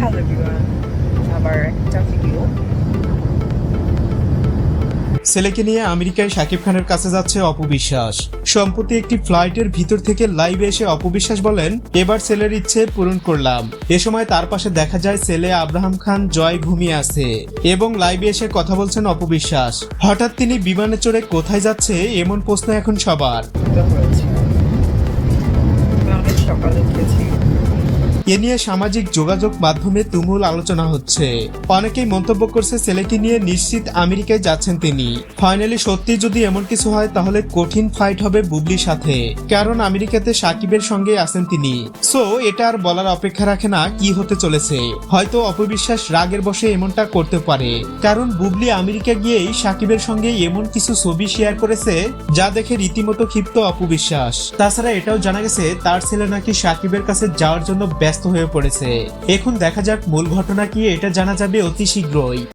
Hello everyone, আবার একটা video. ছেলেকে নিয়ে আমেরিকায় শাকিব খানের কাছে যাচ্ছে অপু বিশ্বাস। সম্প্রতি একটি ফ্লাইটের ভিতর থেকে লাইভে এসে অপু বিশ্বাস বলেন, এবার ছেলের ইচ্ছে পূরণ করলাম। এ সময় তার পাশে দেখা যায় ছেলে আব্রাহাম খান জয় ঘুমিয়ে আছে এবং লাইভে এসে কথা বলছেন অপু বিশ্বাস। হঠাৎ তিনি বিমানে চড়ে কোথায় যাচ্ছে এমন প্রশ্ন এখন সবার। অনেক সকালে উঠেছি। এ নিয়ে সামাজিক যোগাযোগ মাধ্যমে তুমুল আলোচনা হচ্ছে। অনেকেই মন্তব্য করছে ছেলেকে নিয়ে নিশ্চিত আমেরিকায় যাচ্ছেন তিনি। ফাইনালি সত্যি যদি এমন কিছু হয় তাহলে কঠিন ফাইট হবে বুবলির সাথে, কারণ আমেরিকাতে সাকিবের সঙ্গে আছেন তিনি। সো এটা আর বলার অপেক্ষা রাখে না কি হতে চলেছে। হয়তো অপবিশ্বাস রাগের বশে এমনটা করতে পারে, কারণ বুবলি আমেরিকা গিয়েই সাকিবের সঙ্গে এমন কিছু ছবি শেয়ার করেছে যা দেখে রীতিমতো ক্ষিপ্ত অপবিশ্বাস। তাছাড়া এটাও জানা গেছে তার ছেলে নাকি সাকিবের কাছে যাওয়ার জন্য ব্যস্ত হয়ে পড়েছে। এখন দেখা যাক মূল ঘটনা কি, এটা জানা যাবে অতি শীঘ্রই।